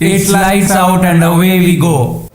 It's lights out and away we go.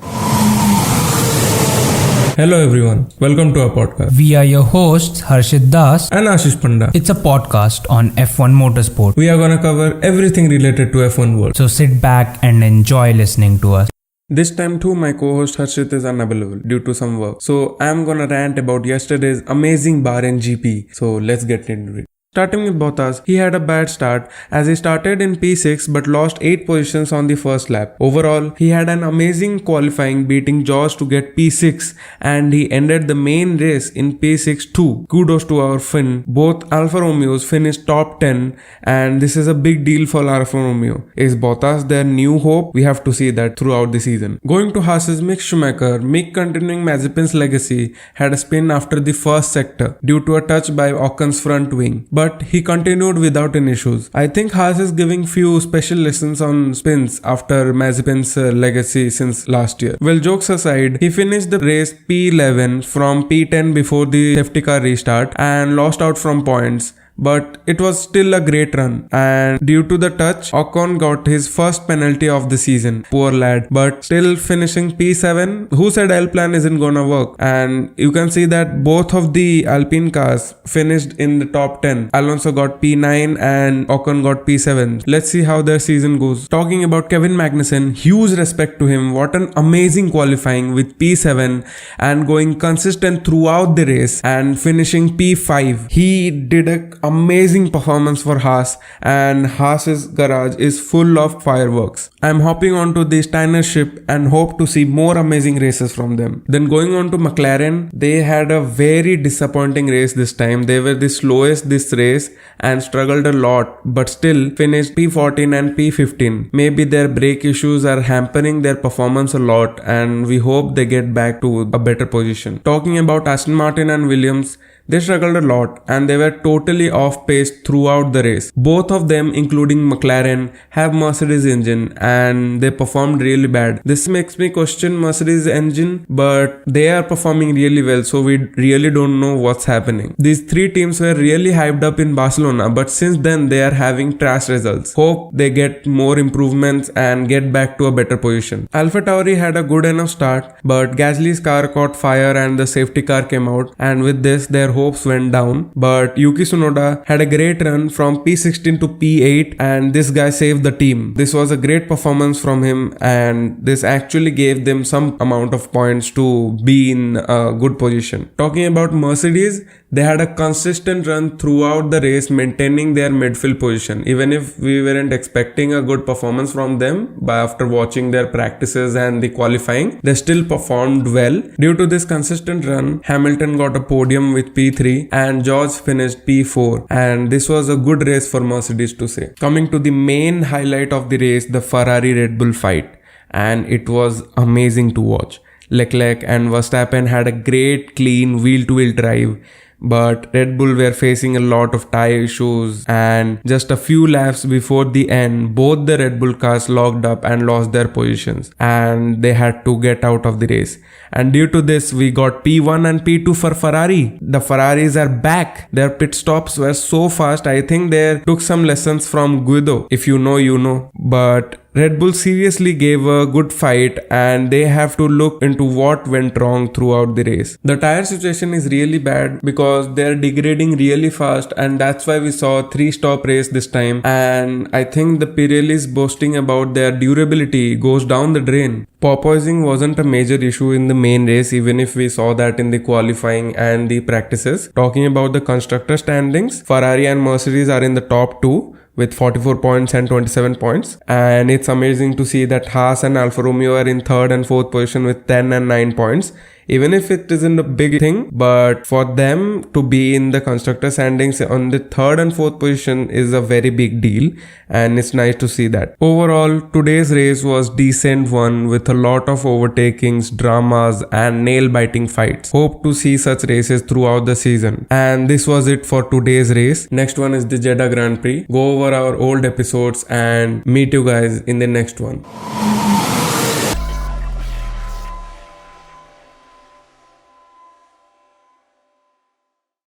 Hello everyone, welcome to our podcast. We are your hosts Harshit Das And Ashish Panda. It's a podcast on F1 motorsport. We are gonna cover everything related to F1 world. So sit back and enjoy listening to us. This time too, my co-host Harshit is unavailable due to some work. So I'm gonna rant about yesterday's amazing Bahrain GP. So let's get into it. Starting with Bottas, he had a bad start as he started in P6 but lost 8 positions on the first lap. Overall, he had an amazing qualifying, beating George to get P6, and he ended the main race in P6 too. Kudos to our Finn. Both Alfa Romeos finished top 10, and this is a big deal for Alfa Romeo. Is Bottas their new hope? We have to see that throughout the season. Going to Haas's Mick Schumacher, Mick, continuing Mazepin's legacy, had a spin after the first sector due to a touch by Ocon's front wing. But he continued without any issues. I think Haas is giving few special lessons on spins after Mazepin's legacy since last year. Well, jokes aside, he finished the race P11 from P10 before the safety car restart and lost out from points. But it was still a great run, and due to the touch, Ocon got his first penalty of the season. Poor lad, but still finishing P7. Who said L plan isn't gonna work? And you can see that both of the Alpine cars finished in the top 10. Alonso got P9 and Ocon got P7. Let's see how their season goes. Talking about Kevin Magnussen, huge respect to him. What an amazing qualifying with P7 and going consistent throughout the race and finishing P5. He did a amazing performance for Haas, and Haas's garage is full of fireworks. I'm hopping onto the Steiner ship and hope to see more amazing races from them. Then going on to McLaren, they had a very disappointing race this time. They were the slowest this race and struggled a lot, but still finished P14 and P15. Maybe their brake issues are hampering their performance a lot, and we hope they get back to a better position. Talking about Aston Martin and Williams, they struggled a lot and they were totally off pace throughout the race. Both of them, including McLaren, have Mercedes engine and they performed really bad. This makes me question Mercedes engine, but they are performing really well, so we really don't know what's happening. These three teams were really hyped up in Barcelona, but since then they are having trash results. Hope they get more improvements and get back to a better position. AlphaTauri had a good enough start, but Gasly's car caught fire and the safety car came out, and with this their hopes went down. But Yuki Tsunoda had a great run from P16 to P8, and this guy saved the team. This was a great performance from him, and this actually gave them some amount of points to be in a good position. Talking about Mercedes, they had a consistent run throughout the race, maintaining their midfield position. Even if we weren't expecting a good performance from them, but after watching their practices and the qualifying, they still performed well. Due to this consistent run, Hamilton got a podium with P3 and George finished P4, and this was a good race for Mercedes to say. Coming to the main highlight of the race, the Ferrari Red Bull fight, and it was amazing to watch. Leclerc and Verstappen had a great clean wheel-to-wheel drive, but Red Bull were facing a lot of tire issues, and just a few laps before the end, both the Red Bull cars locked up and lost their positions, and they had to get out of the race. And due to this, we got P1 and P2 for Ferrari. The Ferraris are back. Their pit stops were so fast. I think they took some lessons from Guido. If you know, you know. But Red Bull seriously gave a good fight, and they have to look into what went wrong throughout the race. The tire situation is really bad because they're degrading really fast, and that's why we saw a 3-stop race this time. And I think the Pirelli's boasting about their durability goes down the drain. Porpoising wasn't a major issue in the main race, even if we saw that in the qualifying and the practices. Talking about the constructor standings, Ferrari and Mercedes are in the top 2 with 44 points and 27 points, and it's amazing to see that Haas and Alfa Romeo are in 3rd and 4th position with 10 and 9 points. Even if it isn't a big thing, but for them to be in the constructor standings on the 3rd and 4th position is a very big deal, and it's nice to see that. Overall, today's race was decent one with a lot of overtakings, dramas and nail-biting fights. Hope to see such races throughout the season. And this was it for today's race. Next one is the Jeddah Grand Prix. Go over our old episodes and meet you guys in the next one.